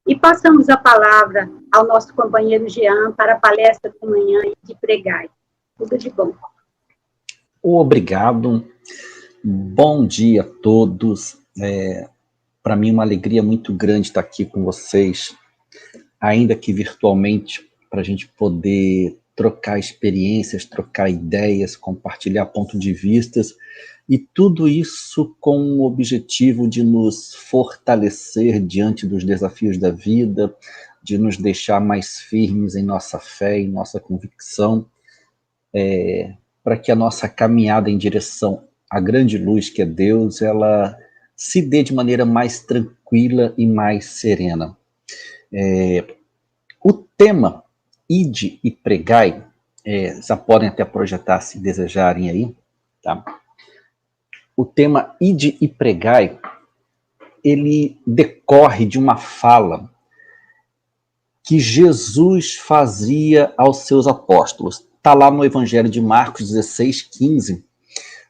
E passamos a palavra ao nosso companheiro Jean para a palestra de manhã de Pregai. Tudo de bom. Obrigado. Bom dia a todos. Para mim, uma alegria muito grande estar aqui com vocês, ainda que virtualmente, para a gente poder trocar experiências, trocar ideias, compartilhar pontos de vistas, e tudo isso com o objetivo de nos fortalecer diante dos desafios da vida, de nos deixar mais firmes em nossa fé, em nossa convicção, para que a nossa caminhada em direção à grande luz que é Deus, ela se dê de maneira mais tranquila e mais serena. O tema Ide e Pregai, já podem até projetar se desejarem aí, tá? O tema Ide e Pregai, ele decorre de uma fala que Jesus fazia aos seus apóstolos. Está lá no Evangelho de Marcos 16:15.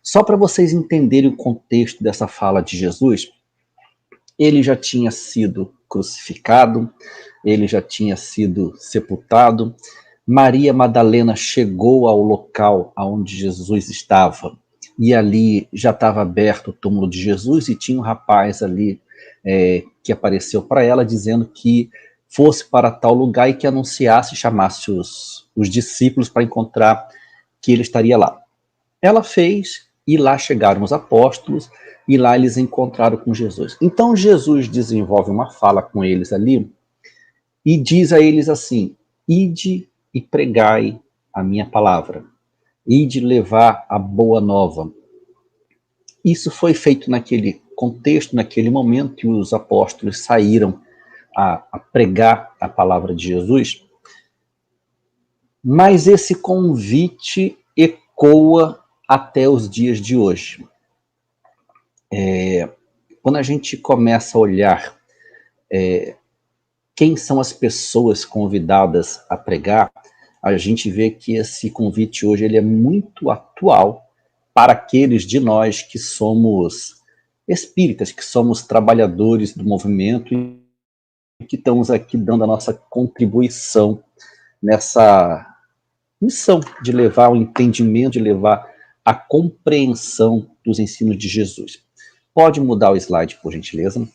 Só para vocês entenderem o contexto dessa fala de Jesus, ele já tinha sido crucificado, ele já tinha sido sepultado. Maria Madalena chegou ao local onde Jesus estava, e ali já estava aberto o túmulo de Jesus, e tinha um rapaz ali que apareceu para ela, dizendo que fosse para tal lugar e que anunciasse, chamasse os discípulos para encontrar que ele estaria lá. Ela fez, e lá chegaram os apóstolos, e lá eles encontraram com Jesus. Então Jesus desenvolve uma fala com eles ali, e diz a eles assim: ide e pregai a minha palavra, ide levar a boa nova. Isso foi feito naquele contexto, naquele momento que os apóstolos saíram a pregar a palavra de Jesus, mas esse convite ecoa até os dias de hoje. Quando a gente começa a olhar quem são as pessoas convidadas a pregar, a gente vê que esse convite hoje ele é muito atual para aqueles de nós que somos espíritas, que somos trabalhadores do movimento e que estamos aqui dando a nossa contribuição nessa missão de levar o entendimento, de levar a compreensão dos ensinos de Jesus. Pode mudar o slide, por gentileza?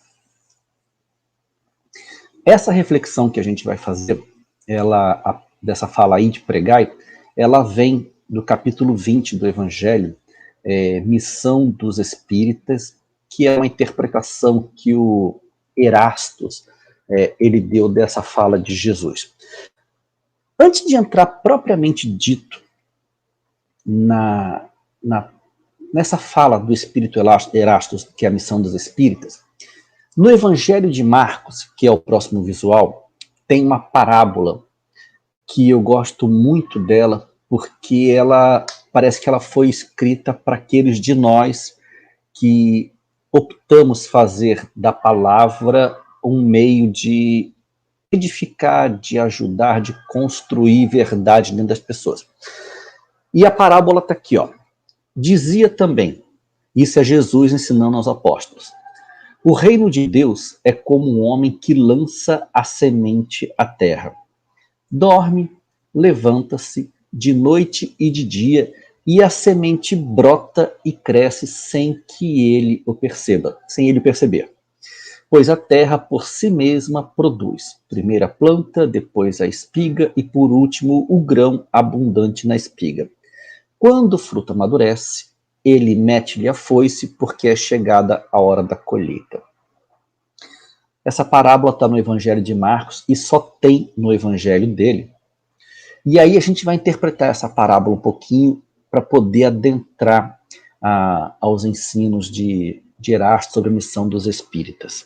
Essa reflexão que a gente vai fazer, dessa fala aí de pregai, ela vem do capítulo 20 do Evangelho, Missão dos Espíritas, que é uma interpretação que o Erastus ele deu dessa fala de Jesus. Antes de entrar propriamente dito nessa fala do Espírito Erastus, que é a Missão dos Espíritas, no Evangelho de Marcos, que é o próximo visual, tem uma parábola que eu gosto muito dela, porque ela parece que ela foi escrita para aqueles de nós que optamos fazer da palavra um meio de edificar, de ajudar, de construir verdade dentro das pessoas. E a parábola está aqui, ó. Dizia também, isso é Jesus ensinando aos apóstolos: o reino de Deus é como um homem que lança a semente à terra. Dorme, levanta-se de noite e de dia, e a semente brota e cresce sem ele perceber. Pois a terra por si mesma produz, primeiro a planta, depois a espiga e por último o grão abundante na espiga. Quando o fruto amadurece, ele mete-lhe a foice, porque é chegada a hora da colheita. Essa parábola está no Evangelho de Marcos e só tem no Evangelho dele. E aí a gente vai interpretar essa parábola um pouquinho para poder adentrar aos ensinos de Erastus sobre a missão dos espíritas.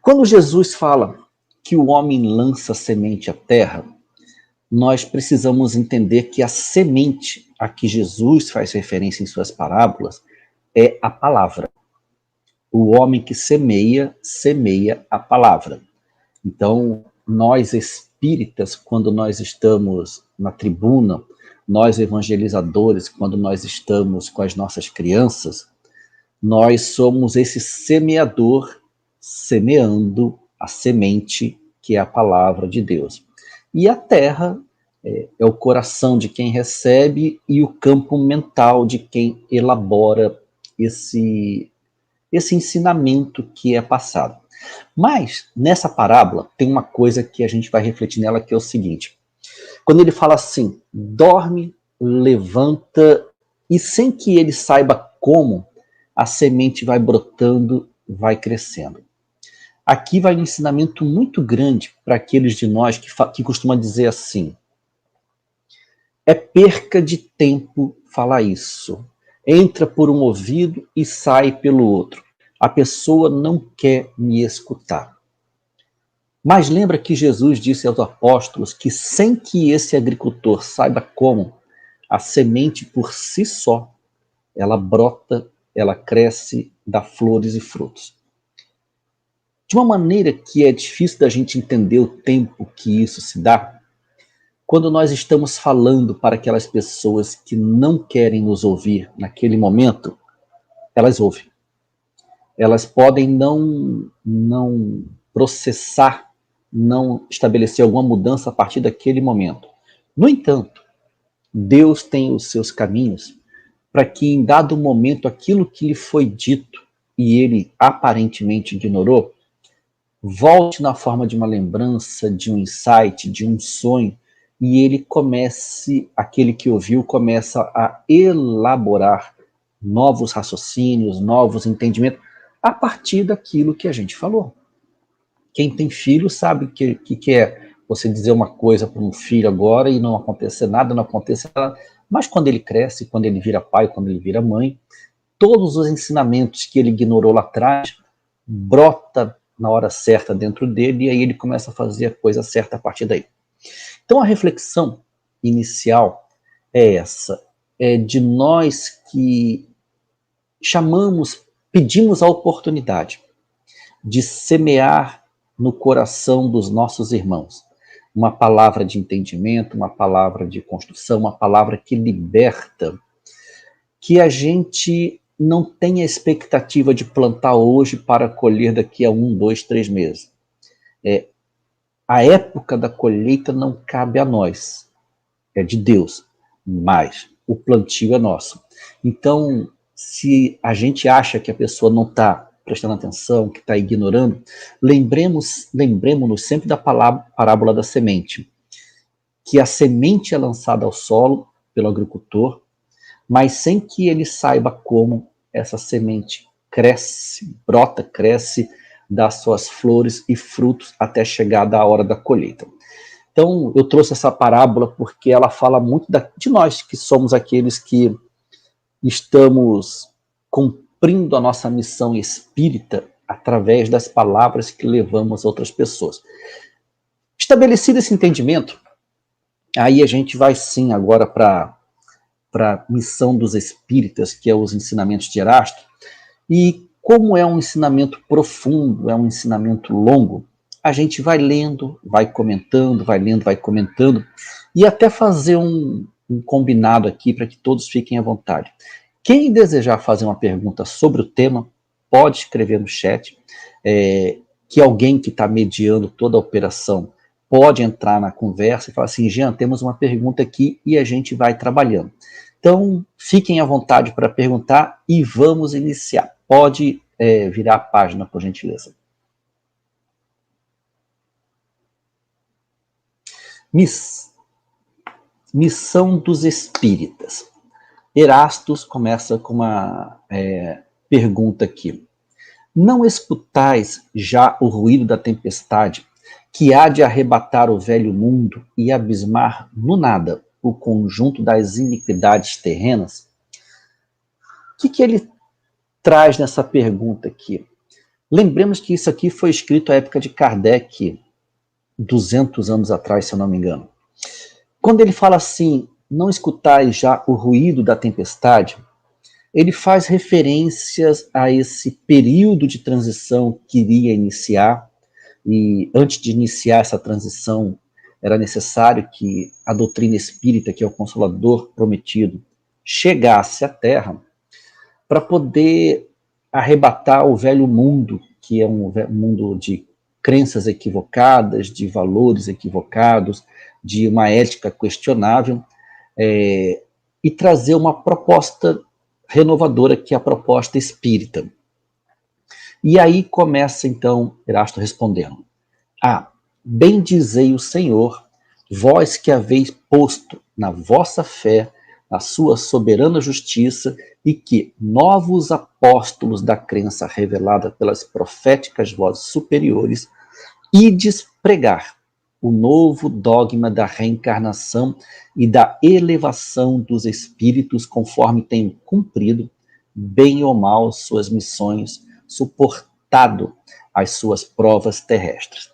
Quando Jesus fala que o homem lança semente à terra, nós precisamos entender que a semente a que Jesus faz referência em suas parábolas é a palavra. O homem que semeia, semeia a palavra. Então, nós espíritas, quando nós estamos na tribuna, nós evangelizadores, quando nós estamos com as nossas crianças, nós somos esse semeador semeando a semente que é a palavra de Deus. E a terra é o coração de quem recebe e o campo mental de quem elabora esse ensinamento que é passado. Mas, nessa parábola, tem uma coisa que a gente vai refletir nela, que é o seguinte. Quando ele fala assim, dorme, levanta, e sem que ele saiba como, a semente vai brotando, vai crescendo. Aqui vai um ensinamento muito grande para aqueles de nós que costumam dizer assim, é perca de tempo falar isso. Entra por um ouvido e sai pelo outro. A pessoa não quer me escutar. Mas lembra que Jesus disse aos apóstolos que sem que esse agricultor saiba como, a semente por si só, ela brota, ela cresce, dá flores e frutos. De uma maneira que é difícil da gente entender o tempo que isso se dá, quando nós estamos falando para aquelas pessoas que não querem nos ouvir naquele momento, elas ouvem. Elas podem não processar, não estabelecer alguma mudança a partir daquele momento. No entanto, Deus tem os seus caminhos para que em dado momento aquilo que lhe foi dito e ele aparentemente ignorou, volte na forma de uma lembrança, de um insight, de um sonho, e ele comece, aquele que ouviu, começa a elaborar novos raciocínios, novos entendimentos, a partir daquilo que a gente falou. Quem tem filho sabe que é você dizer uma coisa para um filho agora e não acontecer nada, não acontecer nada, mas quando ele cresce, quando ele vira pai, quando ele vira mãe, todos os ensinamentos que ele ignorou lá atrás, brota na hora certa dentro dele e aí ele começa a fazer a coisa certa a partir daí. Então a reflexão inicial é essa, é de nós que pedimos a oportunidade de semear no coração dos nossos irmãos uma palavra de entendimento, uma palavra de construção, uma palavra que liberta, que a gente não tenha expectativa de plantar hoje para colher daqui a 1, 2, 3 meses. A época da colheita não cabe a nós, é de Deus, mas o plantio é nosso. Então, se a gente acha que a pessoa não está prestando atenção, que está ignorando, lembremos-nos sempre da parábola da semente, que a semente é lançada ao solo pelo agricultor, mas sem que ele saiba como essa semente cresce, brota, cresce, dá suas flores e frutos até chegar da hora da colheita. Então, eu trouxe essa parábola porque ela fala muito de nós, que somos aqueles que estamos cumprindo a nossa missão espírita através das palavras que levamos a outras pessoas. Estabelecido esse entendimento, aí a gente vai sim agora para a missão dos espíritas, que é os ensinamentos de Erasto, e como é um ensinamento profundo, é um ensinamento longo, a gente vai lendo, vai comentando, vai lendo, vai comentando, e até fazer um combinado aqui para que todos fiquem à vontade. Quem desejar fazer uma pergunta sobre o tema, pode escrever no chat, que alguém que está mediando toda a operação pode entrar na conversa e falar assim, Jean, temos uma pergunta aqui e a gente vai trabalhando. Então, fiquem à vontade para perguntar e vamos iniciar. Pode virar a página, por gentileza. Missão dos espíritas. Erastus começa com uma pergunta aqui. Não escutais já o ruído da tempestade, que há de arrebatar o velho mundo e abismar no nada o conjunto das iniquidades terrenas? O que ele traz nessa pergunta aqui? Lembremos que isso aqui foi escrito à época de Kardec, 200 anos atrás, se eu não me engano. Quando ele fala assim, não escutais já o ruído da tempestade, ele faz referências a esse período de transição que iria iniciar, e antes de iniciar essa transição, era necessário que a doutrina espírita, que é o Consolador prometido, chegasse à Terra para poder arrebatar o velho mundo que é um mundo de crenças equivocadas, de valores equivocados, de uma ética questionável, e trazer uma proposta renovadora, que é a proposta espírita. E aí começa, então, Erasto respondendo: bendizei o Senhor, vós que haveis posto na vossa fé a sua soberana justiça, e que novos apóstolos da crença revelada pelas proféticas vozes superiores, ides pregar o novo dogma da reencarnação e da elevação dos espíritos, conforme tenham cumprido, bem ou mal, suas missões, suportado as suas provas terrestres.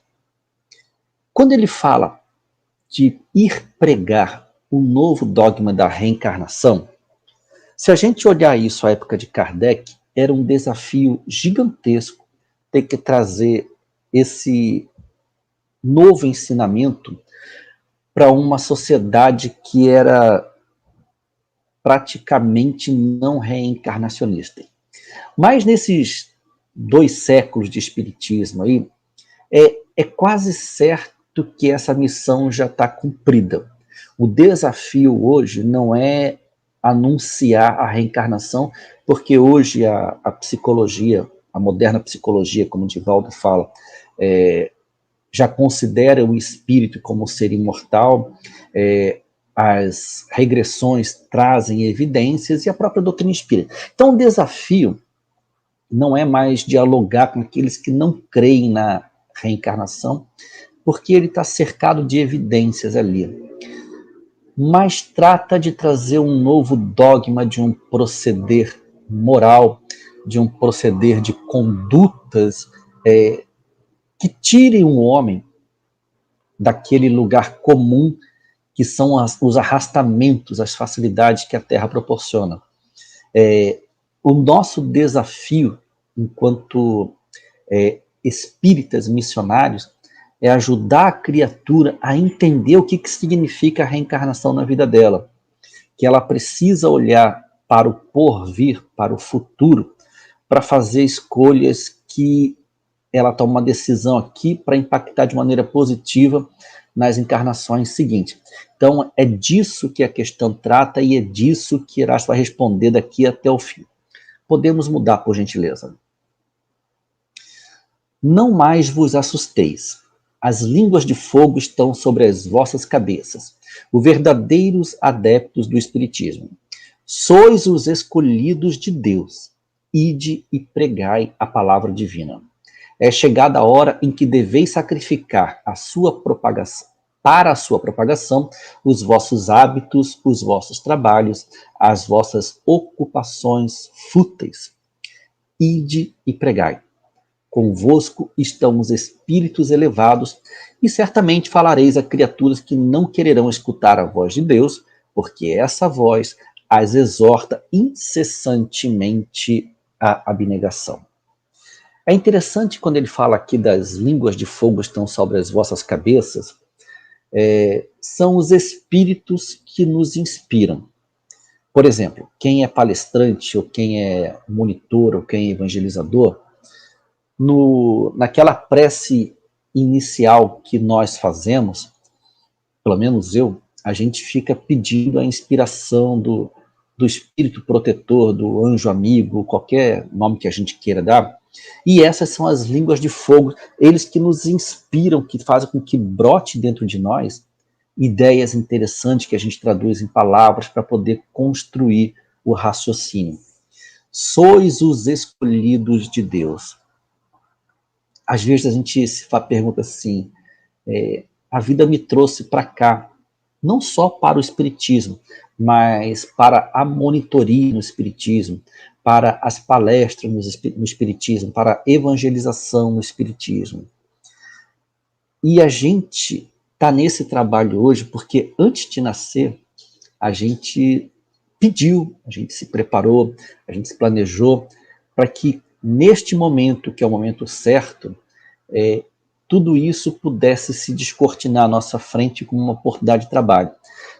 Quando ele fala de ir pregar o novo dogma da reencarnação, se a gente olhar isso à época de Kardec, era um desafio gigantesco ter que trazer esse novo ensinamento para uma sociedade que era praticamente não reencarnacionista. Mas nesses 2 séculos de espiritismo aí, é quase certo que essa missão já está cumprida. O desafio hoje não é anunciar a reencarnação, porque hoje a psicologia, a moderna psicologia, como o Divaldo fala, já considera o espírito como ser imortal, as regressões trazem evidências, e a própria doutrina espírita. Então o desafio não é mais dialogar com aqueles que não creem na reencarnação, porque ele está cercado de evidências ali, mas trata de trazer um novo dogma, de um proceder moral, de um proceder de condutas que tirem o homem daquele lugar comum que são os arrastamentos, as facilidades que a Terra proporciona. O nosso desafio, enquanto espíritas missionários, é ajudar a criatura a entender o que significa a reencarnação na vida dela, que ela precisa olhar para o porvir, para o futuro, para fazer escolhas que ela toma uma decisão aqui para impactar de maneira positiva nas encarnações seguintes. Então, é disso que a questão trata, e é disso que Erasto vai responder daqui até o fim. Podemos mudar, por gentileza. Não mais vos assusteis. As línguas de fogo estão sobre as vossas cabeças, os verdadeiros adeptos do Espiritismo. Sois os escolhidos de Deus. Ide e pregai a palavra divina. É chegada a hora em que deveis sacrificar para a sua propagação os vossos hábitos, os vossos trabalhos, as vossas ocupações fúteis. Ide e pregai. Convosco estão os espíritos elevados, e certamente falareis a criaturas que não quererão escutar a voz de Deus, porque essa voz as exorta incessantemente à abnegação. É interessante quando ele fala aqui das línguas de fogo estão sobre as vossas cabeças, são os espíritos que nos inspiram. Por exemplo, quem é palestrante, ou quem é monitor, ou quem é evangelizador, naquela prece inicial que nós fazemos, pelo menos a gente fica pedindo a inspiração do espírito protetor, do anjo amigo, qualquer nome que a gente queira dar, e essas são as línguas de fogo, eles que nos inspiram, que fazem com que brote dentro de nós ideias interessantes que a gente traduz em palavras para poder construir o raciocínio. Sois os escolhidos de Deus. Às vezes a gente se pergunta assim, a vida me trouxe para cá, não só para o Espiritismo, mas para a monitoria no Espiritismo, para as palestras no Espiritismo, para a evangelização no Espiritismo. E a gente está nesse trabalho hoje porque antes de nascer, a gente pediu, a gente se preparou, a gente se planejou para que neste momento, que é o momento certo, tudo isso pudesse se descortinar à nossa frente como uma oportunidade de trabalho.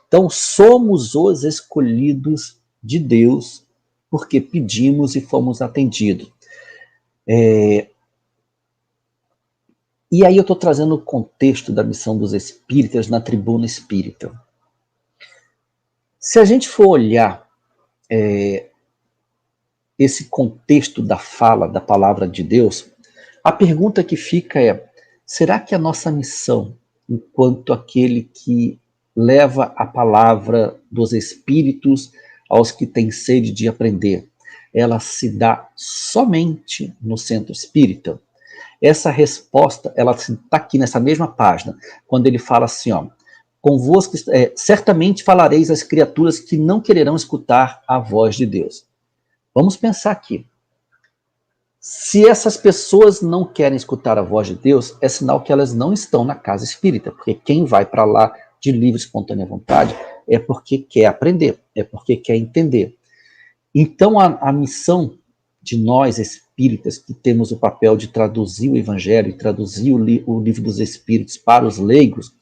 Então, somos os escolhidos de Deus, porque pedimos e fomos atendidos. E aí eu estou trazendo o contexto da missão dos espíritas na tribuna espírita. Se a gente for olhar esse contexto da fala, da palavra de Deus, a pergunta que fica é: será que a nossa missão, enquanto aquele que leva a palavra dos Espíritos aos que têm sede de aprender, ela se dá somente no centro espírita? Essa resposta, ela está aqui nessa mesma página, quando ele fala assim, ó: convosco, certamente falareis às criaturas que não quererão escutar a voz de Deus. Vamos pensar aqui. Se essas pessoas não querem escutar a voz de Deus, é sinal que elas não estão na casa espírita, porque quem vai para lá de livre e espontânea vontade é porque quer aprender, é porque quer entender. Então a missão de nós espíritas, que temos o papel de traduzir o Evangelho e traduzir o livro dos Espíritos para os leigos,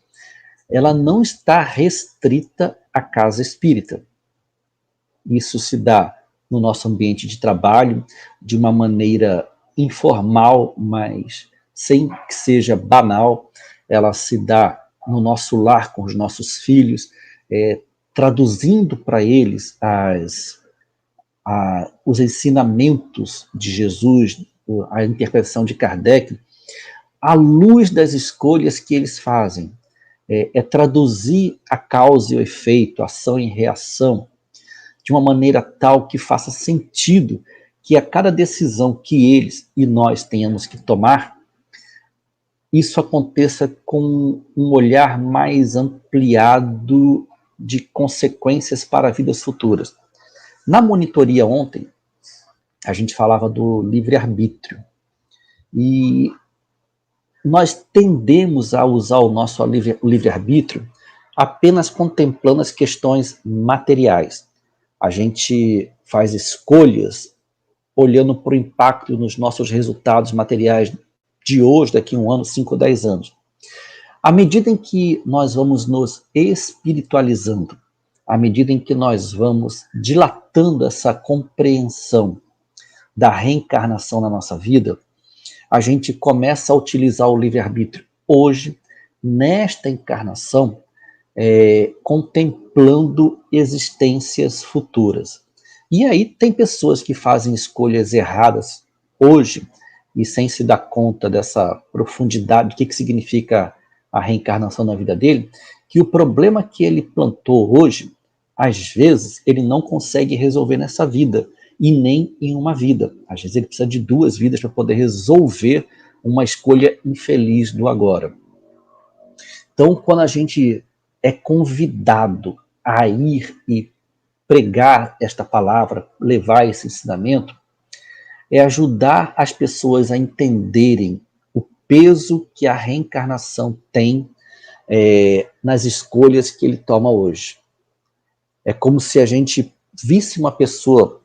ela não está restrita à casa espírita. Isso se dá no nosso ambiente de trabalho, de uma maneira informal, mas sem que seja banal. Ela se dá no nosso lar com os nossos filhos, traduzindo para eles os ensinamentos de Jesus, a interpretação de Kardec, à luz das escolhas que eles fazem. Traduzir a causa e o efeito, ação e reação, de uma maneira tal que faça sentido, que a cada decisão que eles e nós tenhamos que tomar, isso aconteça com um olhar mais ampliado de consequências para vidas futuras. Na monitoria ontem, a gente falava do livre-arbítrio. E nós tendemos a usar o nosso livre-arbítrio apenas contemplando as questões materiais. A gente faz escolhas olhando para o impacto nos nossos resultados materiais de hoje, daqui a 1 ano, 5 ou 10 anos. À medida em que nós vamos nos espiritualizando, à medida em que nós vamos dilatando essa compreensão da reencarnação na nossa vida, a gente começa a utilizar o livre-arbítrio hoje, nesta encarnação, contemplando existências futuras. E aí tem pessoas que fazem escolhas erradas hoje, e sem se dar conta dessa profundidade, do que significa a reencarnação na vida dele, que o problema que ele plantou hoje, às vezes, ele não consegue resolver nessa vida, e nem em uma vida. Às vezes ele precisa de 2 vidas para poder resolver uma escolha infeliz do agora. Então, quando a gente é convidado a ir e pregar esta palavra, levar esse ensinamento, é ajudar as pessoas a entenderem o peso que a reencarnação tem nas escolhas que ele toma hoje. É como se a gente visse uma pessoa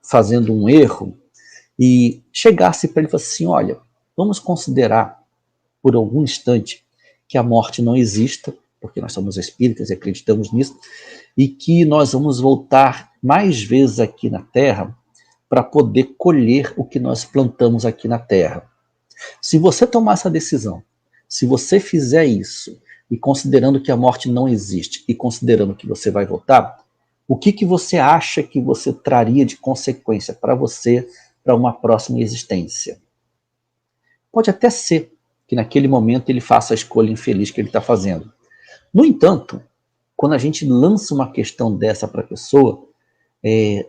fazendo um erro e chegasse para ele e falasse assim: olha, vamos considerar por algum instante que a morte não exista, porque nós somos espíritas e acreditamos nisso, e que nós vamos voltar mais vezes aqui na Terra para poder colher o que nós plantamos aqui na Terra. Se você tomar essa decisão, se você fizer isso, e considerando que a morte não existe, e considerando que você vai voltar, o que você acha que você traria de consequência para você, para uma próxima existência? Pode até ser que naquele momento ele faça a escolha infeliz que ele está fazendo. No entanto, quando a gente lança uma questão dessa para a pessoa,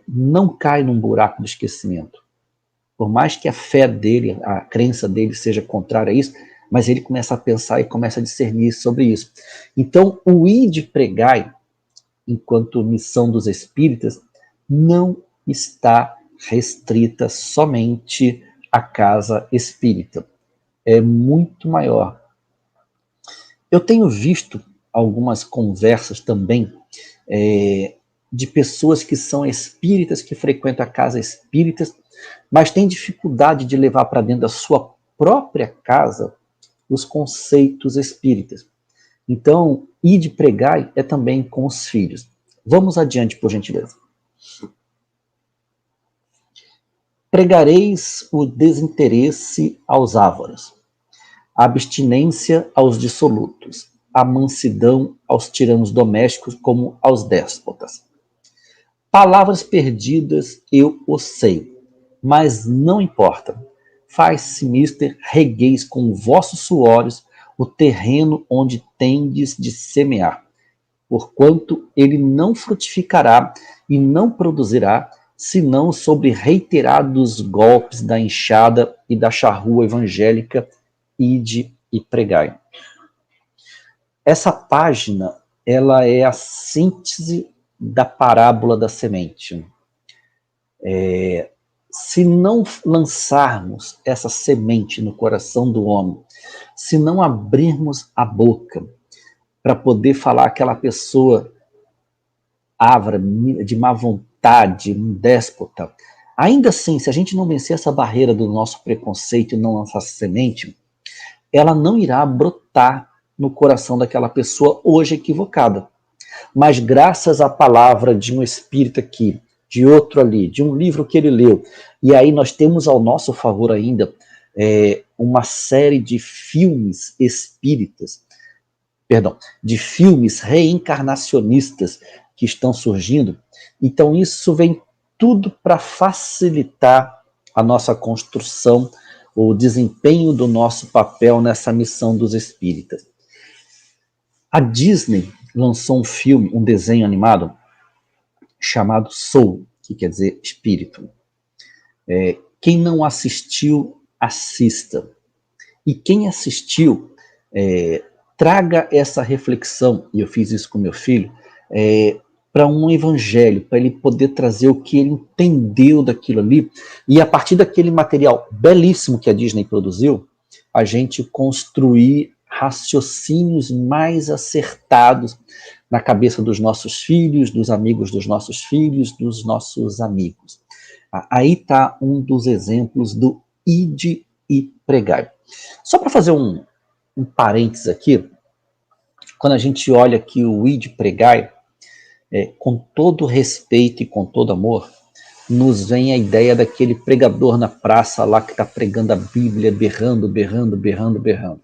não cai num buraco do esquecimento. Por mais que a fé dele, a crença dele seja contrária a isso, mas ele começa a pensar e começa a discernir sobre isso. Então, o ide pregai, enquanto missão dos espíritas, não está restrita somente à casa espírita. É muito maior. Eu tenho visto algumas conversas também de pessoas que são espíritas, que frequentam a casa espírita, mas têm dificuldade de levar para dentro da sua própria casa os conceitos espíritas. Então, ide pregai é também com os filhos. Vamos adiante, por gentileza. Pregareis o desinteresse aos ávaros. a abstinência aos dissolutos, a mansidão aos tiranos domésticos como aos déspotas. Palavras perdidas eu o sei, mas não importa. Faz-se, mister, regueis com vossos suores o terreno onde tendes de semear, porquanto ele não frutificará e não produzirá, senão sobre reiterados golpes da enxada e da charrua evangélica, ide e pregai. Essa página, ela é a síntese da parábola da semente. Se não lançarmos essa semente no coração do homem, se não abrirmos a boca para poder falar aquela pessoa avra, de má vontade, um déspota, ainda assim, se a gente não vencer essa barreira do nosso preconceito e não lançar essa semente, ela não irá brotar no coração daquela pessoa hoje equivocada. Mas graças à palavra de um espírito aqui, de outro ali, de um livro que ele leu, e aí nós temos ao nosso favor ainda uma série de filmes espíritas, de filmes reencarnacionistas que estão surgindo. Então isso vem tudo para facilitar a nossa construção, o desempenho do nosso papel nessa missão dos espíritas. A Disney lançou um filme, um desenho animado, chamado Soul, que quer dizer espírito. Quem não assistiu, assista. E quem assistiu, traga essa reflexão, e eu fiz isso com meu filho, para um evangelho, para ele poder trazer o que ele entendeu daquilo ali, e a partir daquele material belíssimo que a Disney produziu, a gente construir raciocínios mais acertados na cabeça dos nossos filhos, dos amigos dos nossos filhos, dos nossos amigos. Aí está um dos exemplos do ide e pregai. Só para fazer um parênteses aqui, quando a gente olha aqui o ide e pregai, com todo respeito e com todo amor, nos vem a ideia daquele pregador na praça lá que está pregando a Bíblia, berrando, berrando, berrando, berrando.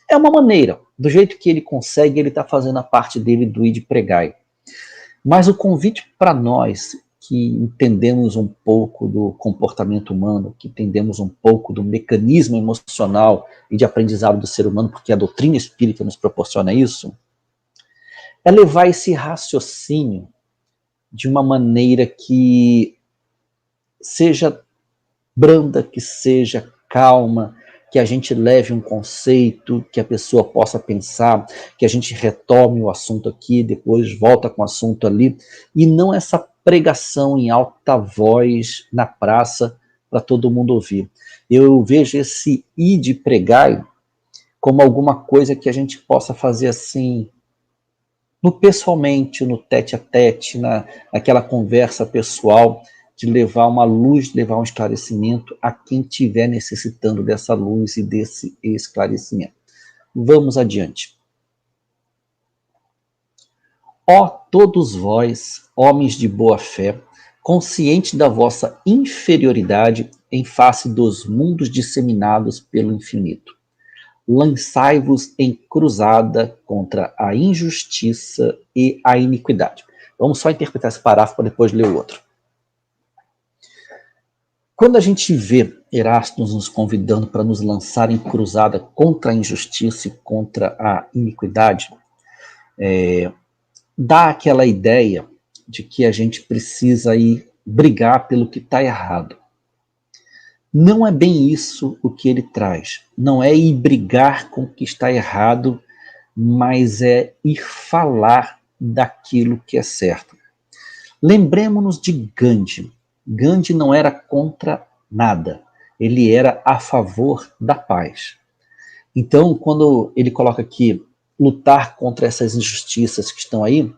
É uma maneira, do jeito que ele consegue, ele está fazendo a parte dele do ide e pregai. Mas o convite para nós, que entendemos um pouco do comportamento humano, que entendemos um pouco do mecanismo emocional e de aprendizado do ser humano, porque a doutrina espírita nos proporciona isso, é levar esse raciocínio de uma maneira que seja branda, que seja calma, que a gente leve um conceito, que a pessoa possa pensar, que a gente retome o assunto aqui, depois volta com o assunto ali, e não essa pregação em alta voz na praça para todo mundo ouvir. Eu vejo esse ide pregai como alguma coisa que a gente possa fazer assim, no pessoalmente, no tete a tete, naquela conversa pessoal, de levar uma luz, de levar um esclarecimento a quem estiver necessitando dessa luz e desse esclarecimento. Vamos adiante. Ó todos vós, homens de boa fé, conscientes da vossa inferioridade em face dos mundos disseminados pelo infinito, lançai-vos em cruzada contra a injustiça e a iniquidade. Vamos só interpretar esse parágrafo para depois ler o outro. Quando a gente vê Erasmus nos convidando para nos lançar em cruzada contra a injustiça e contra a iniquidade, dá aquela ideia de que a gente precisa ir brigar pelo que está errado. Não é bem isso o que ele traz. Não é ir brigar com o que está errado, mas é ir falar daquilo que é certo. Lembremos-nos de Gandhi. Gandhi não era contra nada. Ele era a favor da paz. Então, quando ele coloca aqui lutar contra essas injustiças que estão aí,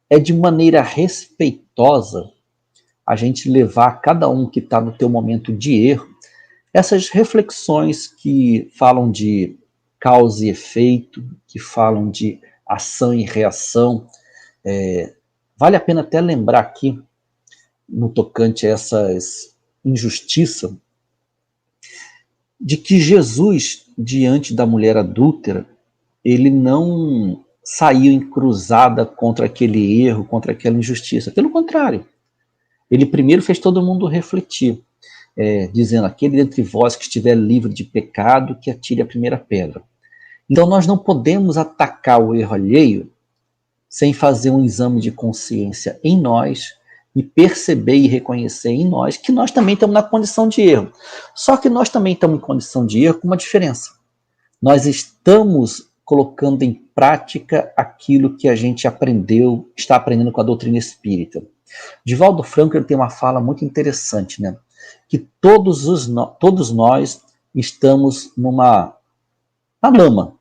é de maneira respeitosa a gente levar cada um que está no teu momento de erro essas reflexões que falam de causa e efeito, que falam de ação e reação. Vale a pena até lembrar aqui, no tocante a essas injustiças, de que Jesus, diante da mulher adúltera, ele não saiu em cruzada contra aquele erro, contra aquela injustiça. Pelo contrário, ele primeiro fez todo mundo refletir, dizendo, aquele dentre vós que estiver livre de pecado, que atire a primeira pedra. Então nós não podemos atacar o erro alheio sem fazer um exame de consciência em nós e perceber e reconhecer em nós que nós também estamos na condição de erro. Só que nós também estamos em condição de erro com uma diferença. Nós estamos colocando em prática aquilo que a gente aprendeu, está aprendendo com a doutrina espírita. Divaldo Franco ele tem uma fala muito interessante, né? Que todos nós estamos na lama,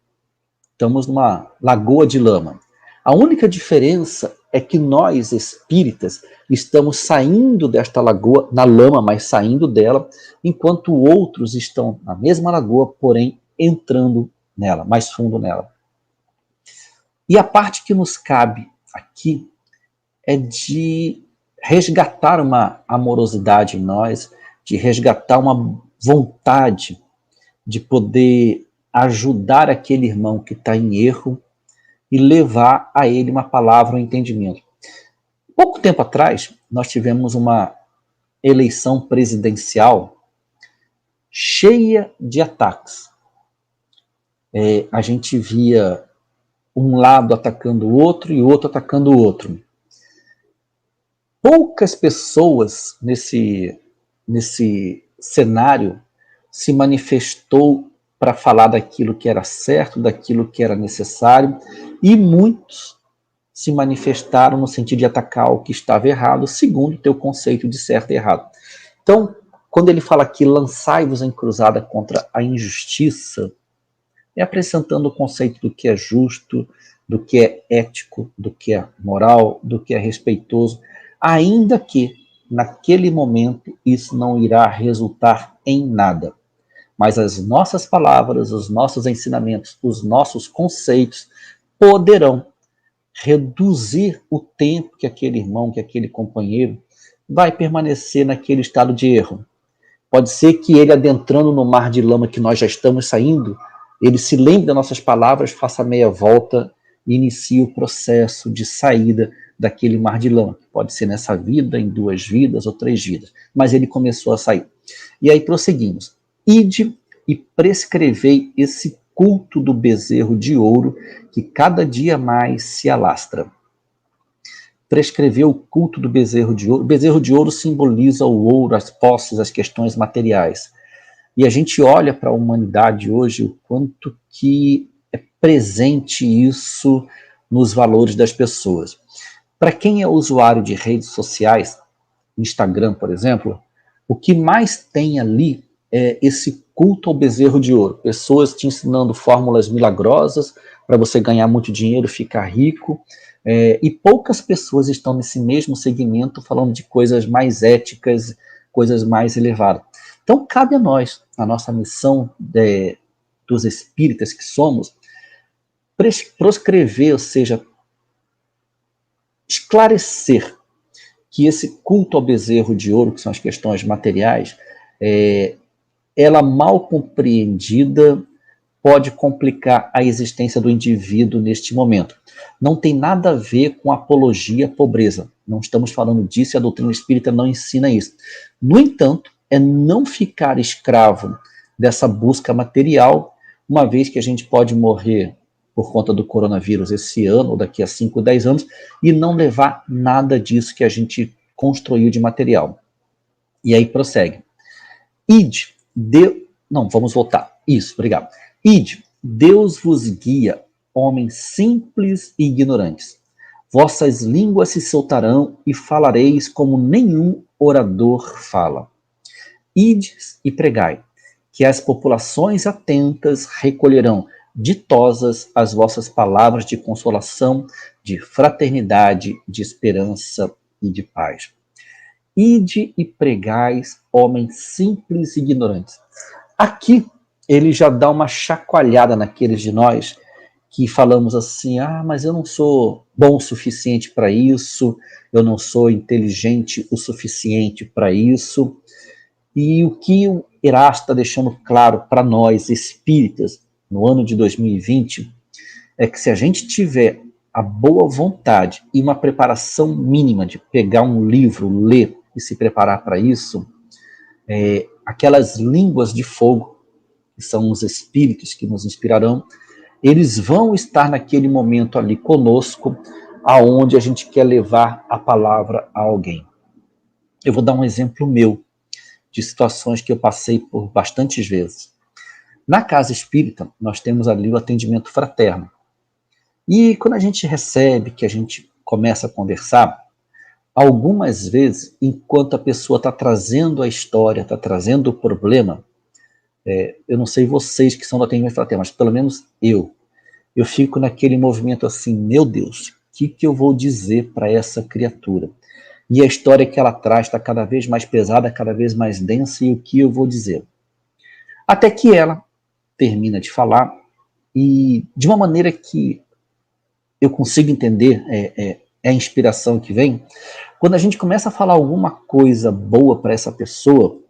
estamos numa lagoa de lama. A única diferença é que nós, espíritas, estamos saindo desta lagoa, na lama, mas saindo dela, enquanto outros estão na mesma lagoa, porém entrando nela, mais fundo nela. E a parte que nos cabe aqui é de resgatar uma amorosidade em nós, de resgatar uma vontade de poder ajudar aquele irmão que está em erro e levar a ele uma palavra, um entendimento. Pouco tempo atrás, nós tivemos uma eleição presidencial cheia de ataques. A gente via um lado atacando o outro e o outro atacando o outro. Poucas pessoas nesse cenário se manifestou para falar daquilo que era certo, daquilo que era necessário, e muitos se manifestaram no sentido de atacar o que estava errado, segundo o teu conceito de certo e errado. Então, quando ele fala aqui, lançai-vos em cruzada contra a injustiça, é apresentando o conceito do que é justo, do que é ético, do que é moral, do que é respeitoso, ainda que, naquele momento, isso não irá resultar em nada. Mas as nossas palavras, os nossos ensinamentos, os nossos conceitos poderão reduzir o tempo que aquele irmão, que aquele companheiro vai permanecer naquele estado de erro. Pode ser que ele, adentrando no mar de lama que nós já estamos saindo, ele se lembre das nossas palavras, faça meia volta e inicie o processo de saída daquele mar de lama. Pode ser nessa vida, em 2 vidas ou 3 vidas. Mas ele começou a sair. E aí prosseguimos. Ide e prescrevei esse culto do bezerro de ouro que cada dia mais se alastra. Prescreveu o culto do bezerro de ouro. O bezerro de ouro simboliza o ouro, as posses, as questões materiais. E a gente olha para a humanidade hoje, o quanto que é presente isso nos valores das pessoas. Para quem é usuário de redes sociais, Instagram, por exemplo, o que mais tem ali é esse culto ao bezerro de ouro. Pessoas te ensinando fórmulas milagrosas para você ganhar muito dinheiro, ficar rico, e poucas pessoas estão nesse mesmo segmento falando de coisas mais éticas, coisas mais elevadas. Então, cabe a nós, a nossa missão dos espíritas que somos, proscrever, ou seja, esclarecer que esse culto ao bezerro de ouro, que são as questões materiais, ela mal compreendida pode complicar a existência do indivíduo neste momento. Não tem nada a ver com apologia à pobreza. Não estamos falando disso e a doutrina espírita não ensina isso. No entanto, é não ficar escravo dessa busca material, uma vez que a gente pode morrer por conta do coronavírus esse ano, ou daqui a 5, 10 anos, e não levar nada disso que a gente construiu de material. E aí prossegue. Ide, vamos voltar. Isso, obrigado. Ide, Deus vos guia, homens simples e ignorantes. Vossas línguas se soltarão e falareis como nenhum orador fala. Ides e pregai, que as populações atentas recolherão ditosas as vossas palavras de consolação, de fraternidade, de esperança e de paz. Ide e pregais, homens simples e ignorantes. Aqui ele já dá uma chacoalhada naqueles de nós que falamos assim, mas eu não sou bom o suficiente para isso, eu não sou inteligente o suficiente para isso. E o que o Erasto está deixando claro para nós, espíritas, no ano de 2020, é que se a gente tiver a boa vontade e uma preparação mínima de pegar um livro, ler e se preparar para isso, aquelas línguas de fogo, que são os espíritos que nos inspirarão, eles vão estar naquele momento ali conosco, aonde a gente quer levar a palavra a alguém. Eu vou dar um exemplo meu, de situações que eu passei por bastantes vezes. Na casa espírita, nós temos ali o atendimento fraterno. E quando a gente recebe, que a gente começa a conversar, algumas vezes, enquanto a pessoa está trazendo a história, está trazendo o problema, eu não sei vocês que são do atendimento fraterno, mas pelo menos eu fico naquele movimento assim, meu Deus, o que eu vou dizer para essa criatura? E a história que ela traz está cada vez mais pesada, cada vez mais densa, e o que eu vou dizer? Até que ela termina de falar, e de uma maneira que eu consigo entender, é a inspiração que vem, quando a gente começa a falar alguma coisa boa para essa pessoa,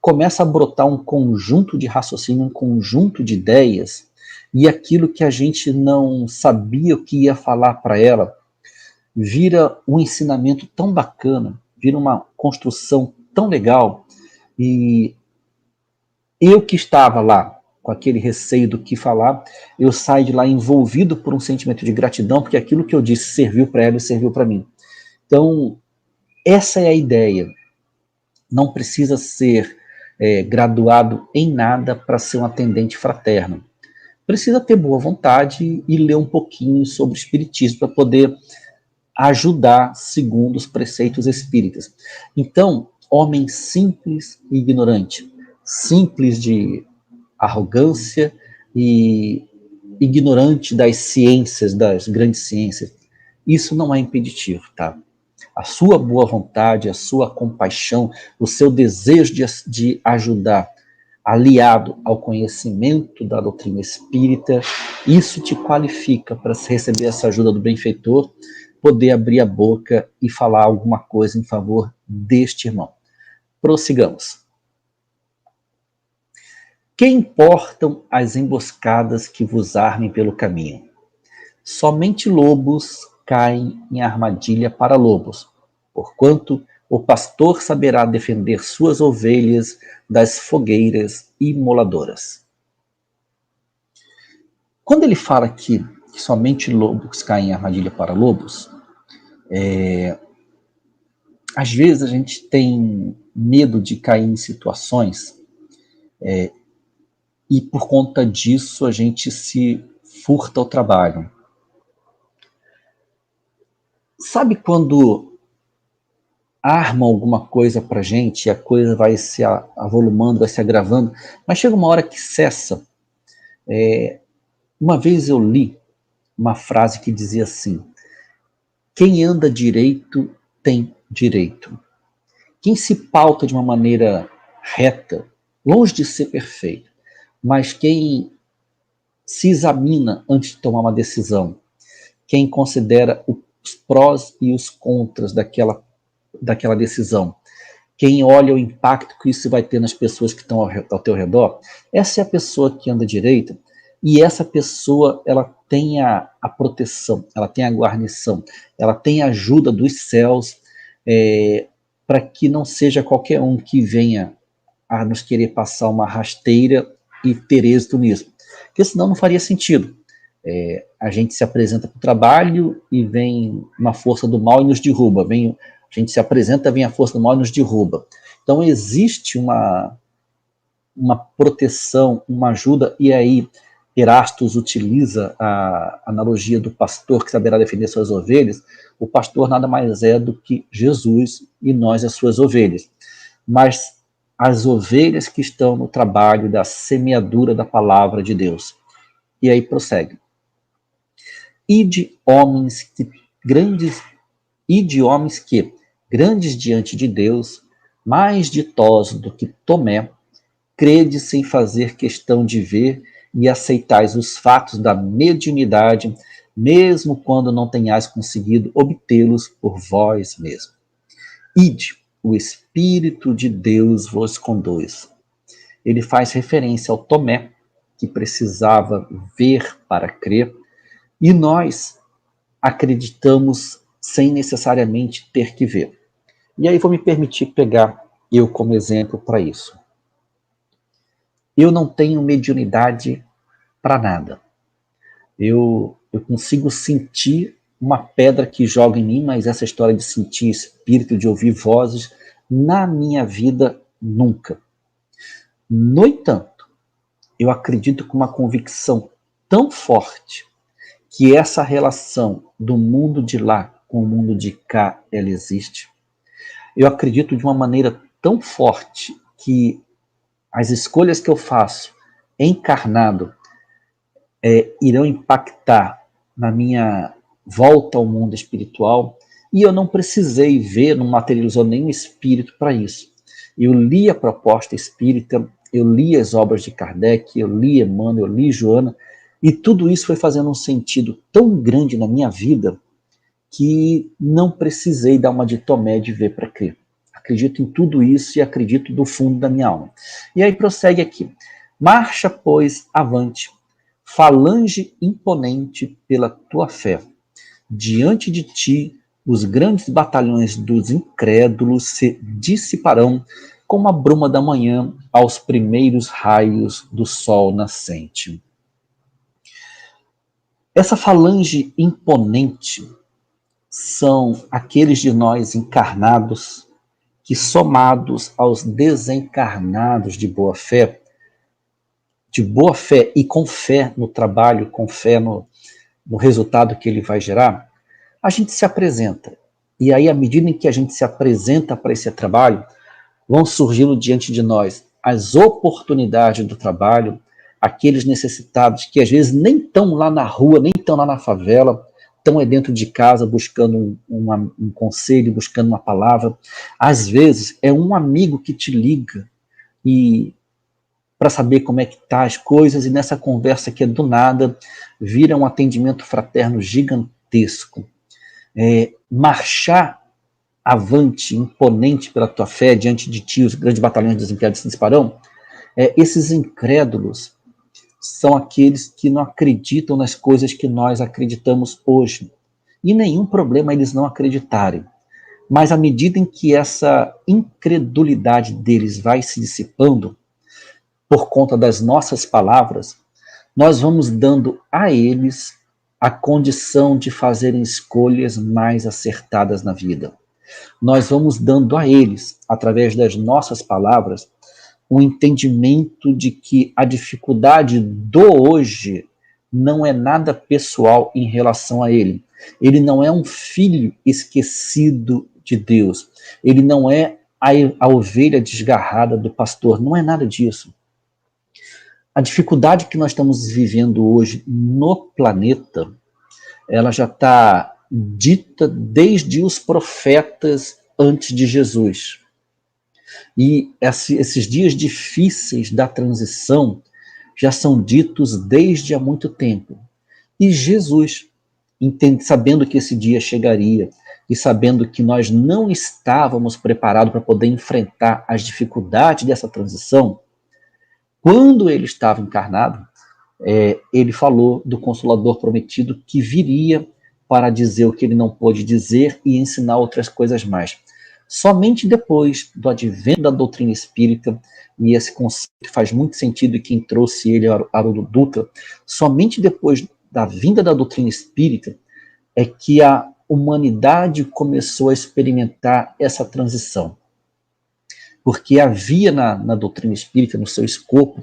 começa a brotar um conjunto de raciocínio, um conjunto de ideias, e aquilo que a gente não sabia o que ia falar para ela, vira um ensinamento tão bacana, vira uma construção tão legal, e eu que estava lá com aquele receio do que falar, eu saio de lá envolvido por um sentimento de gratidão, porque aquilo que eu disse serviu para ela e serviu para mim. Então, essa é a ideia. Não precisa ser graduado em nada para ser um atendente fraterno. Precisa ter boa vontade e ler um pouquinho sobre o espiritismo para poder ajudar segundo os preceitos espíritas. Então, homem simples e ignorante, simples de arrogância e ignorante das ciências, das grandes ciências, isso não é impeditivo, tá? A sua boa vontade, a sua compaixão, o seu desejo de ajudar, aliado ao conhecimento da doutrina espírita, isso te qualifica para receber essa ajuda do benfeitor, poder abrir a boca e falar alguma coisa em favor deste irmão. Prossigamos. Que importam as emboscadas que vos armem pelo caminho? Somente lobos caem em armadilha para lobos, porquanto o pastor saberá defender suas ovelhas das fogueiras imoladoras. Quando ele fala aqui que somente lobos caem em armadilha para lobos, às vezes a gente tem medo de cair em situações e por conta disso a gente se furta ao trabalho. Sabe quando armam alguma coisa pra gente e a coisa vai se avolumando, vai se agravando, mas chega uma hora que cessa. Uma vez eu li uma frase que dizia assim: quem anda direito tem direito. Quem se pauta de uma maneira reta, longe de ser perfeito, mas quem se examina antes de tomar uma decisão, quem considera os prós e os contras daquela decisão, quem olha o impacto que isso vai ter nas pessoas que estão ao teu redor, essa é a pessoa que anda direita, e essa pessoa ela tem a proteção, ela tem a guarnição, ela tem a ajuda dos céus, para que não seja qualquer um que venha a nos querer passar uma rasteira e ter êxito nisso, porque senão não faria sentido. A gente se apresenta para o trabalho e vem uma força do mal e nos derruba, a gente se apresenta, vem a força do mal e nos derruba. Então existe uma proteção, uma ajuda, e aí Erastus utiliza a analogia do pastor que saberá defender suas ovelhas. O pastor nada mais é do que Jesus e nós as suas ovelhas. Mas as ovelhas que estão no trabalho da semeadura da palavra de Deus. E aí prossegue. E de homens que, grandes diante de Deus, mais ditosos do que Tomé, credes sem fazer questão de ver e aceitais os fatos da mediunidade, mesmo quando não tenhais conseguido obtê-los por vós mesmo. Ide, o Espírito de Deus vos conduz. Ele faz referência ao Tomé, que precisava ver para crer, e nós acreditamos sem necessariamente ter que ver. E aí vou me permitir pegar eu como exemplo para isso. Eu não tenho mediunidade para nada. Eu consigo sentir uma pedra que joga em mim, mas essa história de sentir espírito, de ouvir vozes, na minha vida, nunca. No entanto, eu acredito com uma convicção tão forte que essa relação do mundo de lá com o mundo de cá, ela existe. Eu acredito de uma maneira tão forte que as escolhas que eu faço encarnado irão impactar na minha volta ao mundo espiritual, e eu não precisei ver, não materializou nenhum espírito para isso. Eu li a proposta espírita, eu li as obras de Kardec, eu li Emmanuel, eu li Joana, e tudo isso foi fazendo um sentido tão grande na minha vida que não precisei dar uma de Tomé de ver para crer. Acredito em tudo isso e acredito do fundo da minha alma. E aí prossegue aqui. Marcha, pois, avante, falange imponente pela tua fé. Diante de ti, os grandes batalhões dos incrédulos se dissiparão como a bruma da manhã aos primeiros raios do sol nascente. Essa falange imponente são aqueles de nós encarnados que, somados aos desencarnados de boa fé e com fé no trabalho, com fé no resultado que ele vai gerar, a gente se apresenta. E aí, à medida em que a gente se apresenta para esse trabalho, vão surgindo diante de nós as oportunidades do trabalho, aqueles necessitados que às vezes nem estão lá na rua, nem estão lá na favela, estão aí dentro de casa buscando um conselho, buscando uma palavra. Às vezes é um amigo que te liga e para saber como é que tá as coisas, e nessa conversa que é do nada, vira um atendimento fraterno gigantesco. Marchar avante, imponente pela tua fé, diante de ti, os grandes batalhões dos incrédulos se disparão. Esses incrédulos são aqueles que não acreditam nas coisas que nós acreditamos hoje. E nenhum problema eles não acreditarem. Mas à medida em que essa incredulidade deles vai se dissipando, por conta das nossas palavras, nós vamos dando a eles a condição de fazerem escolhas mais acertadas na vida. Nós vamos dando a eles, através das nossas palavras, um entendimento de que a dificuldade do hoje não é nada pessoal em relação a ele. Ele não é um filho esquecido de Deus. Ele não é a ovelha desgarrada do pastor. Não é nada disso. A dificuldade que nós estamos vivendo hoje no planeta, ela já está dita desde os profetas antes de Jesus. E esses dias difíceis da transição já são ditos desde há muito tempo. E Jesus, sabendo que esse dia chegaria, e sabendo que nós não estávamos preparados para poder enfrentar as dificuldades dessa transição, quando ele estava encarnado, ele falou do Consolador prometido que viria para dizer o que ele não pôde dizer e ensinar outras coisas mais. Somente depois do advento da doutrina espírita, e esse conceito faz muito sentido, e quem trouxe ele é Haroldo Dutra, somente depois da vinda da doutrina espírita é que a humanidade começou a experimentar essa transição. Porque havia na doutrina espírita, no seu escopo,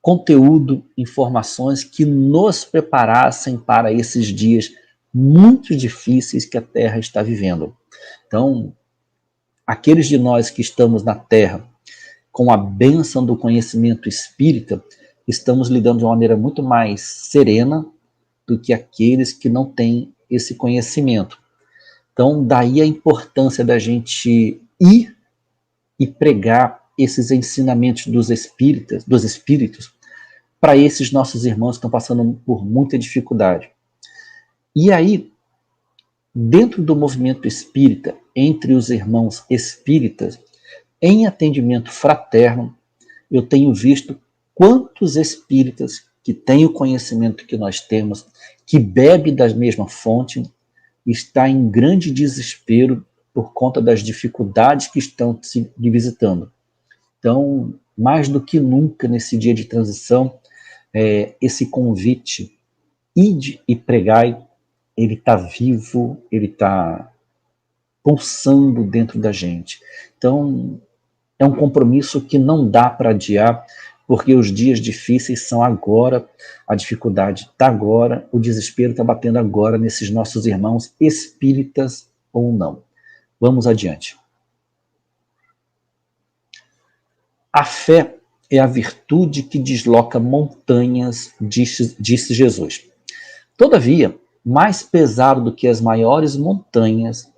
conteúdo, informações que nos preparassem para esses dias muito difíceis que a Terra está vivendo. Então, aqueles de nós que estamos na Terra com a bênção do conhecimento espírita, estamos lidando de uma maneira muito mais serena do que aqueles que não têm esse conhecimento. Então, daí a importância da gente ir e pregar esses ensinamentos dos espíritos para esses nossos irmãos que estão passando por muita dificuldade. E aí, dentro do movimento espírita, entre os irmãos espíritas, em atendimento fraterno, eu tenho visto quantos espíritas que têm o conhecimento que nós temos, que bebe da mesma fonte, está em grande desespero por conta das dificuldades que estão se visitando. Então, mais do que nunca nesse dia de transição, esse convite, ide e pregai, ele está vivo, ele está pulsando dentro da gente. Então, é um compromisso que não dá para adiar, porque os dias difíceis são agora, a dificuldade está agora, o desespero está batendo agora nesses nossos irmãos espíritas ou não. Vamos adiante. A fé é a virtude que desloca montanhas, disse Jesus. Todavia, mais pesado do que as maiores montanhas,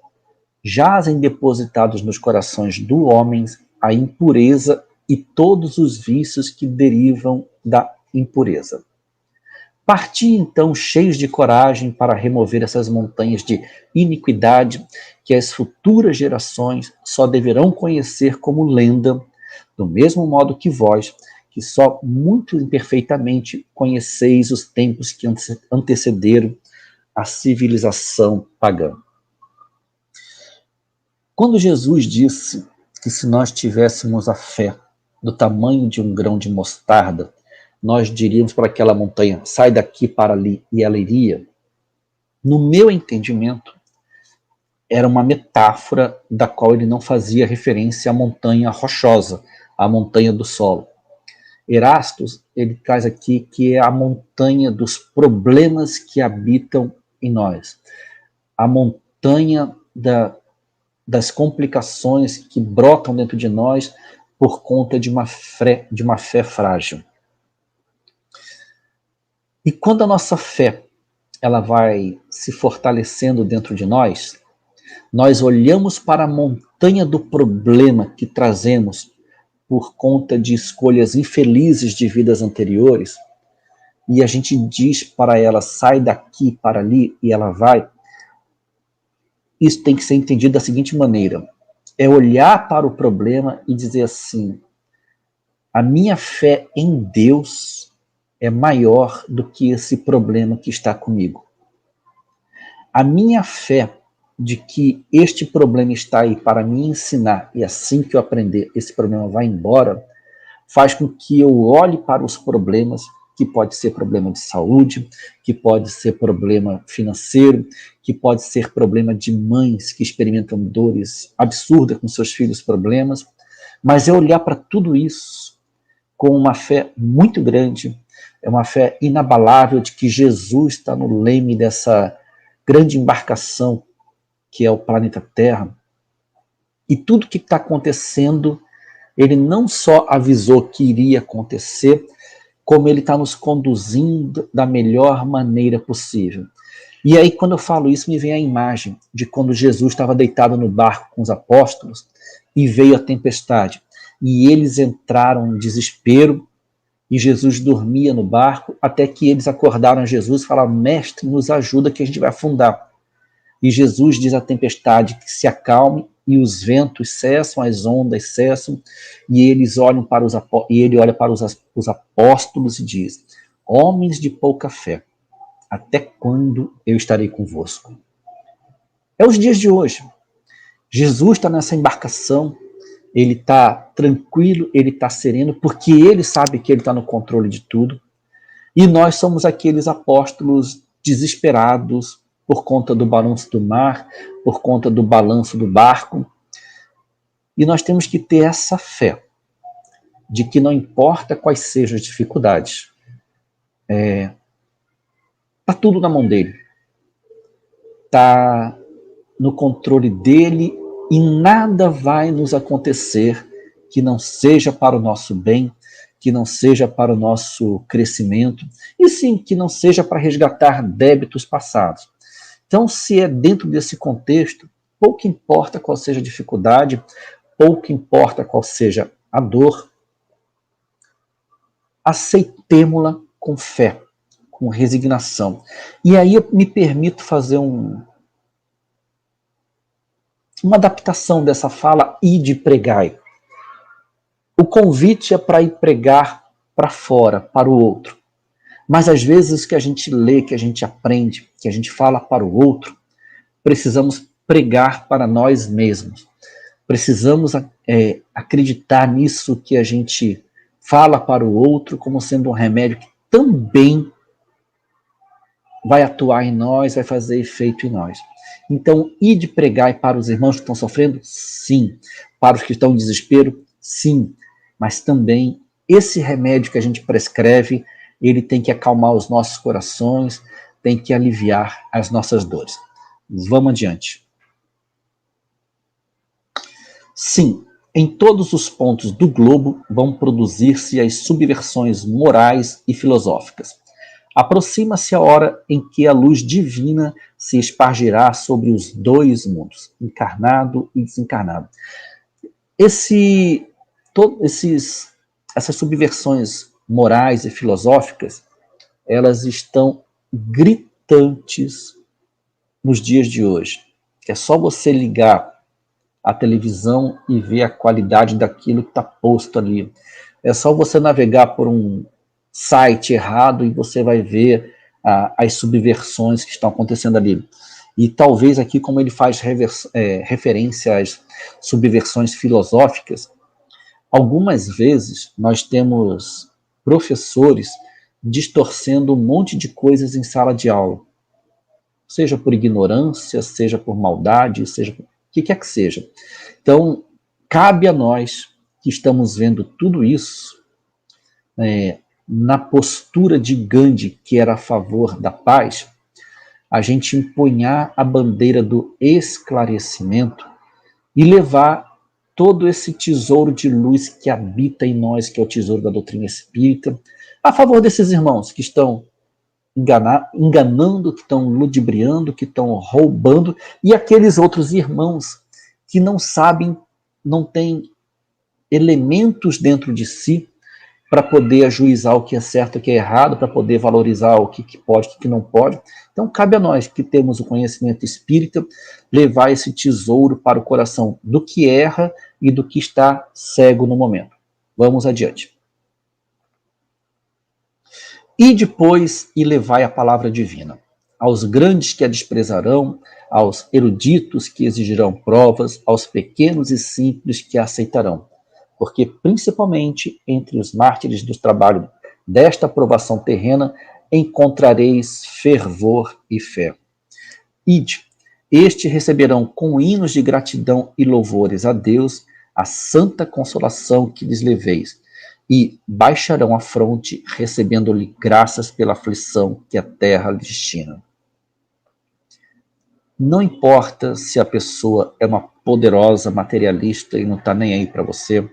jazem depositados nos corações do homem a impureza e todos os vícios que derivam da impureza. Parti então cheios de coragem para remover essas montanhas de iniquidade que as futuras gerações só deverão conhecer como lenda, do mesmo modo que vós, que só muito imperfeitamente conheceis os tempos que antecederam a civilização pagã. Quando Jesus disse que se nós tivéssemos a fé do tamanho de um grão de mostarda, nós diríamos para aquela montanha, sai daqui para ali, e ela iria, no meu entendimento, era uma metáfora da qual ele não fazia referência à montanha rochosa, à montanha do solo. Erastus, ele traz aqui que é a montanha dos problemas que habitam em nós, a montanha das complicações que brotam dentro de nós por conta de uma fé frágil. E quando a nossa fé ela vai se fortalecendo dentro de nós, nós olhamos para a montanha do problema que trazemos por conta de escolhas infelizes de vidas anteriores, e a gente diz para ela, sai daqui para ali, e ela vai. Isso tem que ser entendido da seguinte maneira, é olhar para o problema e dizer assim, a minha fé em Deus é maior do que esse problema que está comigo. A minha fé de que este problema está aí para me ensinar, e assim que eu aprender, esse problema vai embora, faz com que eu olhe para os problemas, que pode ser problema de saúde, que pode ser problema financeiro, que pode ser problema de mães que experimentam dores absurdas com seus filhos, problemas, mas é olhar para tudo isso com uma fé muito grande, é uma fé inabalável de que Jesus está no leme dessa grande embarcação que é o planeta Terra, e tudo que está acontecendo, ele não só avisou que iria acontecer, como ele está nos conduzindo da melhor maneira possível. E aí, quando eu falo isso, me vem a imagem de quando Jesus estava deitado no barco com os apóstolos e veio a tempestade. E eles entraram em desespero e Jesus dormia no barco até que eles acordaram Jesus e falaram, mestre, nos ajuda que a gente vai afundar. E Jesus diz à tempestade que se acalme e os ventos cessam, as ondas cessam, e eles olham para ele olha para os apóstolos e diz, homens de pouca fé, até quando eu estarei convosco? É os dias de hoje. Jesus está nessa embarcação, ele está tranquilo, ele está sereno, porque ele sabe que ele está no controle de tudo, e nós somos aqueles apóstolos desesperados, por conta do balanço do mar, por conta do balanço do barco. E nós temos que ter essa fé de que não importa quais sejam as dificuldades, está tudo na mão dele. Está no controle dele e nada vai nos acontecer que não seja para o nosso bem, que não seja para o nosso crescimento, e sim, que não seja para resgatar débitos passados. Então, se é dentro desse contexto, pouco importa qual seja a dificuldade, pouco importa qual seja a dor, aceitemo-la com fé, com resignação. E aí eu me permito fazer uma adaptação dessa fala, ide pregai. O convite é para ir pregar para fora, para o outro. Mas às vezes que a gente lê, que a gente aprende, que a gente fala para o outro, precisamos pregar para nós mesmos. Precisamos acreditar nisso que a gente fala para o outro como sendo um remédio que também vai atuar em nós, vai fazer efeito em nós. Então, ide pregar para os irmãos que estão sofrendo? Sim. Para os que estão em desespero? Sim. Mas também esse remédio que a gente prescreve, ele tem que acalmar os nossos corações, tem que aliviar as nossas dores. Vamos adiante. Sim, em todos os pontos do globo vão produzir-se as subversões morais e filosóficas. Aproxima-se a hora em que a luz divina se espargirá sobre os dois mundos, encarnado e desencarnado. Essas subversões morais e filosóficas, elas estão gritantes nos dias de hoje. É só você ligar a televisão e ver a qualidade daquilo que está posto ali. É só você navegar por um site errado e você vai ver as subversões que estão acontecendo ali. E talvez aqui, como ele faz referência às subversões filosóficas, algumas vezes nós temos professores distorcendo um monte de coisas em sala de aula. Seja por ignorância, seja por maldade, seja por o que quer que seja. Então, cabe a nós que estamos vendo tudo isso, na postura de Gandhi, que era a favor da paz, a gente empunhar a bandeira do esclarecimento e levar todo esse tesouro de luz que habita em nós, que é o tesouro da doutrina espírita, a favor desses irmãos que estão enganando, que estão ludibriando, que estão roubando, e aqueles outros irmãos que não sabem, não têm elementos dentro de si para poder ajuizar o que é certo e o que é errado, para poder valorizar o que pode e o que não pode. Então, cabe a nós que temos o conhecimento espírita levar esse tesouro para o coração do que erra e do que está cego no momento. Vamos adiante. E depois, e levai a palavra divina aos grandes que a desprezarão, aos eruditos que exigirão provas, aos pequenos e simples que a aceitarão. Porque, principalmente entre os mártires do trabalho desta aprovação terrena, encontrareis fervor e fé. Ide, estes receberão com hinos de gratidão e louvores a Deus a santa consolação que lhes leveis, e baixarão a fronte, recebendo-lhe graças pela aflição que a terra lhe destina. Não importa se a pessoa é uma poderosa materialista e não está nem aí para você,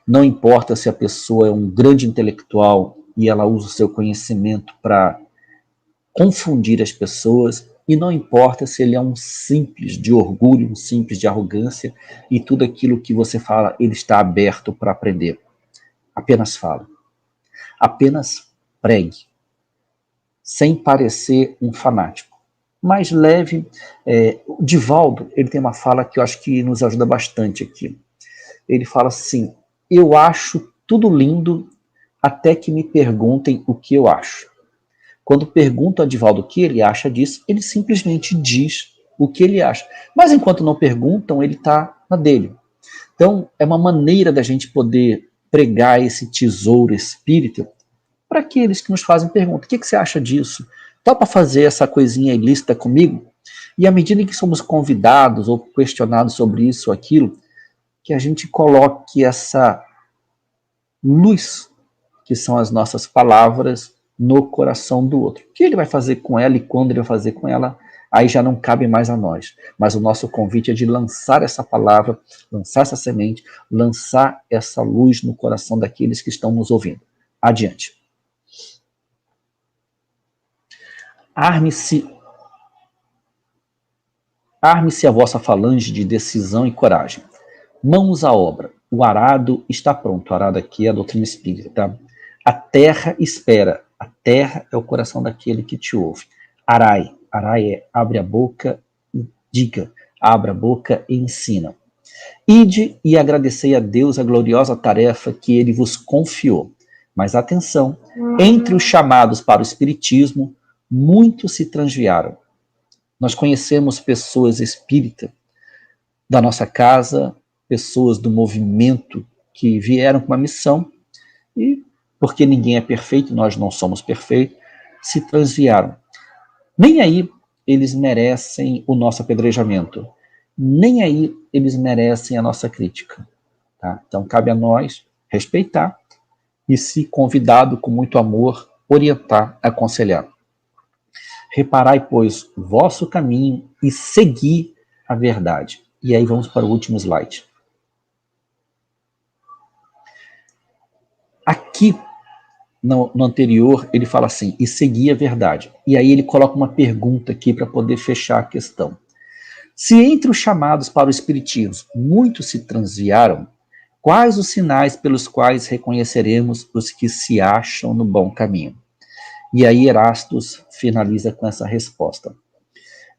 não importa se a pessoa é um grande intelectual e ela usa o seu conhecimento para confundir as pessoas, e não importa se ele é um simples de orgulho, um simples de arrogância, e tudo aquilo que você fala, ele está aberto para aprender. Apenas fale. Apenas pregue. Sem parecer um fanático. Mas leve. O Divaldo, ele tem uma fala que eu acho que nos ajuda bastante aqui. Ele fala assim: eu acho tudo lindo até que me perguntem o que eu acho. Quando perguntam a Divaldo o que ele acha disso, ele simplesmente diz o que ele acha. Mas enquanto não perguntam, ele está na dele. Então, é uma maneira da gente poder pregar esse tesouro espírita para aqueles que nos fazem perguntas. O que você acha disso? Topa fazer essa coisinha ilícita comigo? E à medida em que somos convidados ou questionados sobre isso ou aquilo, que a gente coloque essa luz, que são as nossas palavras, no coração do outro. O que ele vai fazer com ela e quando ele vai fazer com ela, aí já não cabe mais a nós. Mas o nosso convite é de lançar essa palavra, lançar essa semente, lançar essa luz no coração daqueles que estão nos ouvindo. Adiante. Arme-se a vossa falange de decisão e coragem. Mãos à obra. O arado está pronto. O arado aqui é a doutrina espírita, tá? A terra espera. A terra é o coração daquele que te ouve. Arai. Arai é abre a boca e diga. abra a boca e ensina. Ide e agradecei a Deus a gloriosa tarefa que ele vos confiou. Mas atenção, entre os chamados para o espiritismo, muitos se transviaram. Nós conhecemos pessoas espíritas da nossa casa, pessoas do movimento que vieram com uma missão e, porque ninguém é perfeito, nós não somos perfeitos, se transviaram. Nem aí eles merecem o nosso apedrejamento, nem aí eles merecem a nossa crítica. Tá? Então cabe a nós respeitar e, se convidado com muito amor, orientar, aconselhar. Reparai, pois, o vosso caminho e segui a verdade. E aí vamos para o último slide. Aqui, no anterior, ele fala assim, e segui a verdade. E aí ele coloca uma pergunta aqui para poder fechar a questão. Se entre os chamados para o espiritismo muitos se transviaram, quais os sinais pelos quais reconheceremos os que se acham no bom caminho? E aí Erastus finaliza com essa resposta.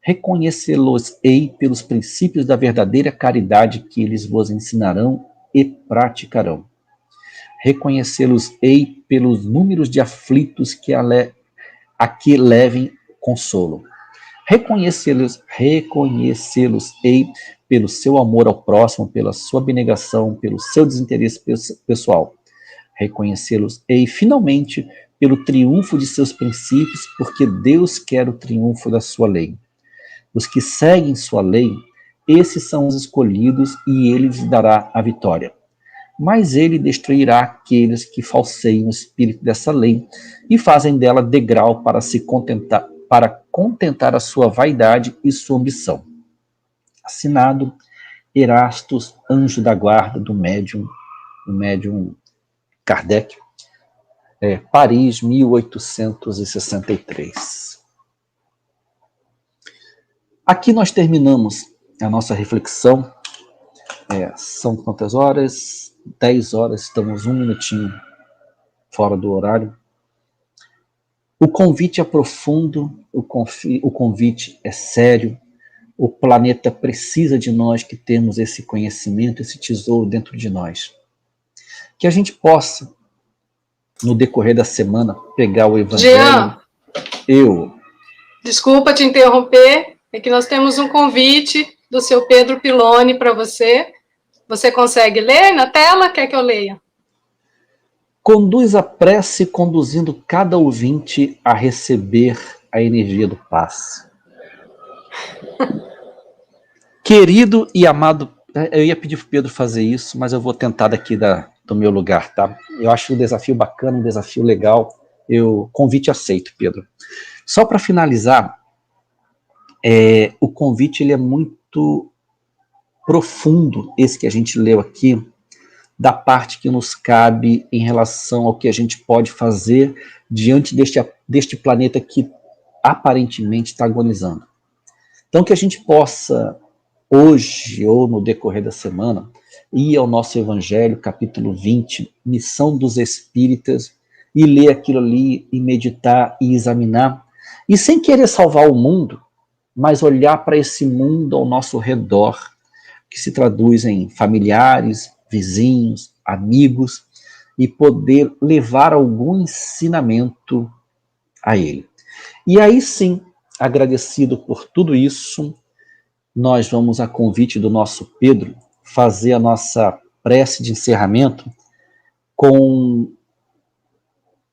Reconhecê-los-ei pelos princípios da verdadeira caridade que eles vos ensinarão e praticarão. Reconhecê-los-ei pelos números de aflitos que a que levem consolo. Reconhecê-los-ei pelo seu amor ao próximo, pela sua abnegação, pelo seu desinteresse pessoal. Reconhecê-los-ei, finalmente, pelo triunfo de seus princípios, porque Deus quer o triunfo da sua lei. Os que seguem sua lei, esses são os escolhidos e ele lhes dará a vitória. Mas ele destruirá aqueles que falseiam o espírito dessa lei e fazem dela degrau para contentar a sua vaidade e sua ambição. Assinado Erastus, anjo da guarda do médium Kardec, Paris, 1863. Aqui nós terminamos a nossa reflexão. São quantas horas? 10 horas, estamos um minutinho fora do horário. O convite é profundo, o convite é sério. O planeta precisa de nós que temos esse conhecimento, esse tesouro dentro de nós. Que a gente possa, no decorrer da semana, pegar o Evangelho. Jean, desculpa te interromper, é que nós temos um convite do seu Pedro Piloni para você. Você consegue ler na tela? Quer que eu leia? Conduz a prece conduzindo cada ouvinte a receber a energia do passe. Querido e amado, eu ia pedir para o Pedro fazer isso, mas eu vou tentar daqui do meu lugar, tá? Eu acho um desafio bacana, um desafio legal. Convite aceito, Pedro. Só para finalizar, o convite ele é muito profundo, esse que a gente leu aqui, da parte que nos cabe em relação ao que a gente pode fazer diante deste planeta que aparentemente está agonizando. Então, que a gente possa, hoje ou no decorrer da semana, ir ao nosso Evangelho, capítulo 20, Missão dos Espíritas, e ler aquilo ali, e meditar, e examinar, e sem querer salvar o mundo, mas olhar para esse mundo ao nosso redor, que se traduz em familiares, vizinhos, amigos, e poder levar algum ensinamento a ele. E aí sim, agradecido por tudo isso, nós vamos, a convite do nosso Pedro, fazer a nossa prece de encerramento com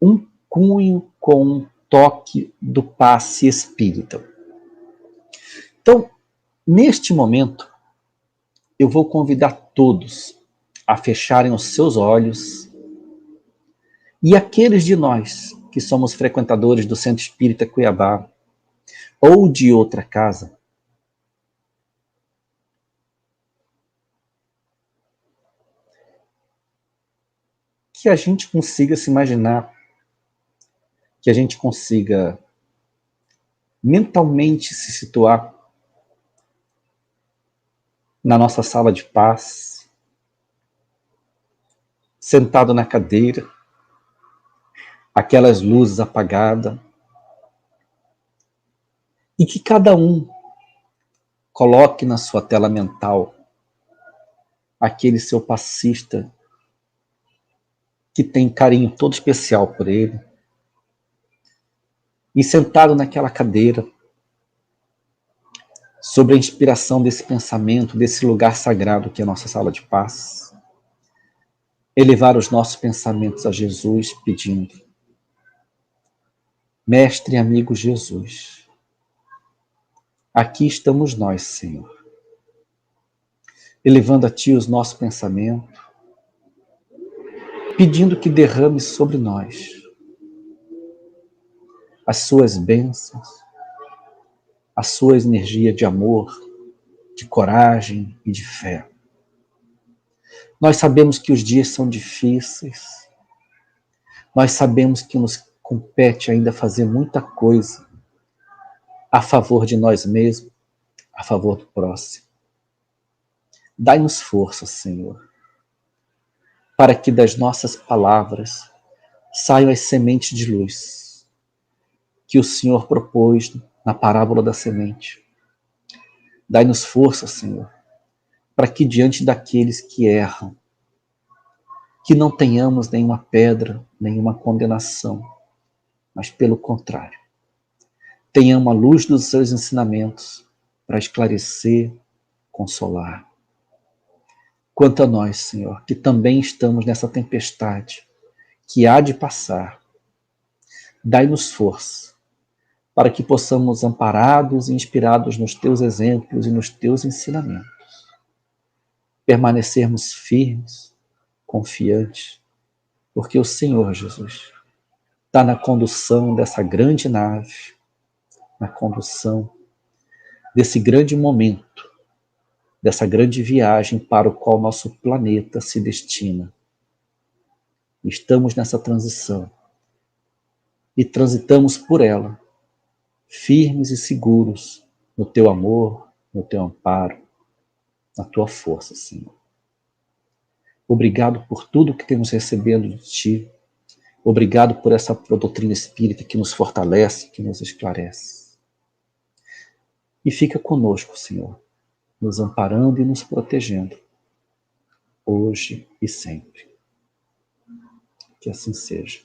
um cunho, com um toque do passe espírita. Então, neste momento, eu vou convidar todos a fecharem os seus olhos e aqueles de nós que somos frequentadores do Centro Espírita Cuiabá ou de outra casa, que a gente consiga se imaginar, que a gente consiga mentalmente se situar na nossa sala de paz, sentado na cadeira, aquelas luzes apagadas, e que cada um Coloque na sua tela mental aquele seu passista que tem carinho todo especial por ele. E sentado naquela cadeira, sobre a inspiração desse pensamento, desse lugar sagrado que é a nossa sala de paz, elevar os nossos pensamentos a Jesus, pedindo: Mestre e amigo Jesus, aqui estamos nós, Senhor, elevando a Ti os nossos pensamentos, pedindo que derrame sobre nós as Suas bênçãos, a Sua energia de amor, de coragem e de fé. Nós sabemos que os dias são difíceis, nós sabemos que nos compete ainda fazer muita coisa a favor de nós mesmos, a favor do próximo. Dai-nos força, Senhor, para que das nossas palavras saiam as sementes de luz que o Senhor propôs na parábola da semente. Dai-nos força, Senhor, para que diante daqueles que erram, que não tenhamos nenhuma pedra, nenhuma condenação, mas pelo contrário, tenhamos a luz dos seus ensinamentos para esclarecer, consolar. Quanto a nós, Senhor, que também estamos nessa tempestade que há de passar, dai-nos força para que possamos, amparados e inspirados nos Teus exemplos e nos Teus ensinamentos, permanecermos firmes, confiantes, porque o Senhor Jesus está na condução dessa grande nave, na condução desse grande momento, dessa grande viagem para o qual nosso planeta se destina. Estamos nessa transição e transitamos por ela, firmes e seguros no Teu amor, no Teu amparo, na Tua força, Senhor. Obrigado por tudo que temos recebendo de Ti. Obrigado por essa doutrina espírita que nos fortalece, que nos esclarece. E fica conosco, Senhor, nos amparando e nos protegendo, hoje e sempre. Que assim seja.